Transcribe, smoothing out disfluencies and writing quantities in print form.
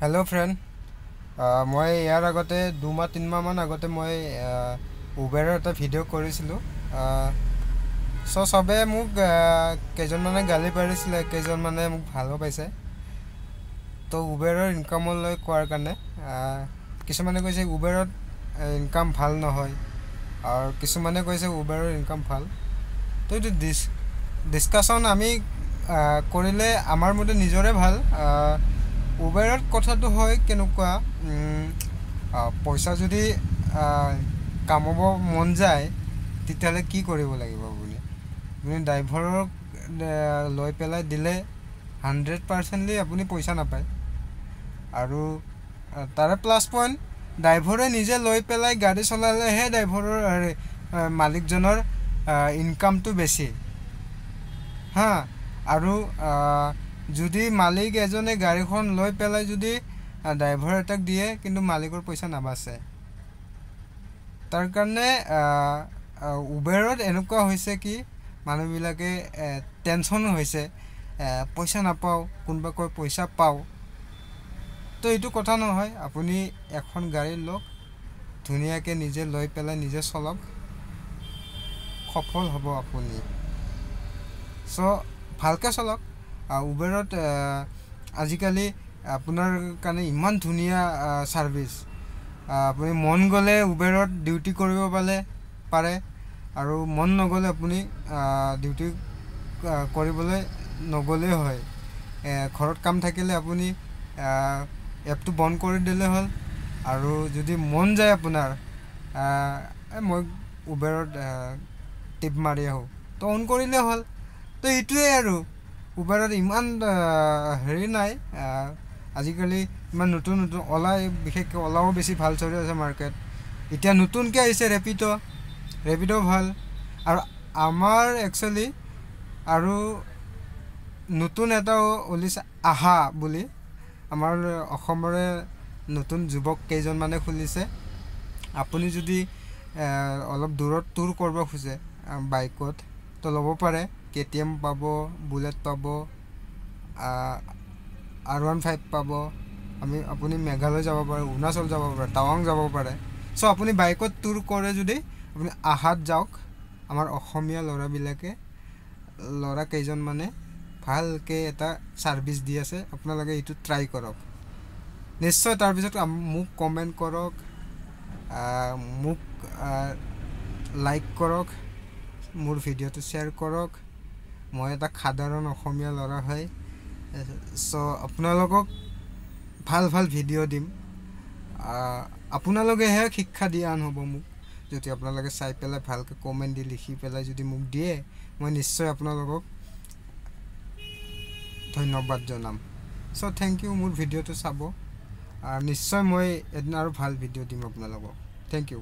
hello friend मैं यार आगते 2-3 माह मान आगते मैं उबेर एटा भिडिओ करिसिलो सो सबे मुक केजन माने गाली पारिसिले केजन माने मुक भालो पाइसे तो उबेरर इनकाम লৈ কোৱাৰ কাৰণে কিছুমানে কৈছে উবেৰত ইনকাম ভাল নহয় আৰু কিছুমানে কৈছে উবেৰৰ ইনকাম ভাল তো এইটো ডিসকাশন আমি কৰিলে আমাৰ মতে নিজৰে ভাল উবেৰত কথাটো হয় কেনেকুৱা পইচা যদি কামব মন যায় তেতিয়ালে কি কৰিব লাগিব বুলি আপুনি ড্ৰাইভাৰক লৈ পেলাই দিলে 100% আপুনি পইচা নাপায় আৰু তাৰে প্লাস পইণ্ট ড্ৰাইভাৰে নিজে লৈ পেলাই গাড়ী চলালে হে ড্ৰাইভাৰৰ মালিকজনৰ ইনকামটো বেছি হা আৰু যদি মালিক এজনে গাড়ীখন লৈ পেলাই যদি ড্ৰাইভাৰ এটাক দিয়ে কিন্তু মালিকৰ পইচা নাবাছে তাৰ কাৰণে উবেৰত এনেকুৱা হৈছে কি মানুহবিলাকে টেনচন হৈছে পইচা নাপাও কোনবা কয় পইচা পাও তো এইটো কথা নহয় আপুনি এখন গাড়ী লওক ধুনিয়াকে নিজে লৈ পেলাই নিজে চলাওক সফল হ'ব আপুনি সো ভালকে চলাওক উবেৰত আজিকালি আপোনাৰ কাৰণে ইমান ধুনিয়া সাৰ্ভিস আপুনি মন গলে উবেৰত ডিউটি কৰিব পাৰে আৰু মন নগলে আপুনি ডিউটি কৰিবলৈ নগলে হয় ঘৰত কাম থাকিলে আপুনি এপটো বন্ধ কৰি দিলে হ'ল আৰু যদি মন যায় আপোনাৰ মই উবেৰত টিপ মাৰি আহো তো অন কৰিলে হ'ল তো ইটোৱে আৰু উবেৰত ইমান হেৰি নাই আজিকালি ইমান নতুন নতুন ওলাই বিশেষকৈ ওলাও বেছি ভাল চলি আছে মাৰ্কেট এতিয়া নতুনকৈ আহিছে ৰেপিডো ভাল আৰু আমাৰ একচুয়ালি আৰু নতুন এটা ওলিছে আহা বুলি আমাৰ অসমৰে নতুন যুৱক কেইজন মানে খুলিছে আপুনি যদি অলপ দূৰত টুৰ কৰিব খুজে বাইকত তো ল'ব পাৰে কেটিএম পাব বুলেট পাব R15 পাব আপুনি মেঘালয় যাব পাৰে অৰুণাচল যাব পাৰে টাৱাং যাব পাৰে সো আপুনি বাইকত টুৰ কৰে যদি আপুনি আহাত যাওক আমাৰ অসমীয়া লৰা কেইজন মানে ভালকে এটা সাৰ্ভিস দি আছে আপোনালোকে এটো ট্ৰাই কৰক নিশ্চয় তাৰ পিছত মোক কমেন্ট কৰক মোক লাইক কৰক মোৰ ভিডিওটো শেয়াৰ কৰক মই এটা সাধাৰণ অসমীয়া লৰা হয় সো আপোনালোকক ভাল ভিডিও দিম আপোনালোকে হে শিক্ষা দিয়ান হ'ব মোক যদি আপোনালোকে চাই পেলাই ভালকে কমেন্ট দি লিখি পেলাই যদি মোক দিয়ে মই নিশ্চয় আপোনালোকক ধন্যবাদ জনাম সো থ্যাংক ইউ মোৰ ভিডিওটো চাব নিশ্চয় মই এদিন আৰু ভাল ভিডিও দিম আপোনালোকক থ্যাংক ইউ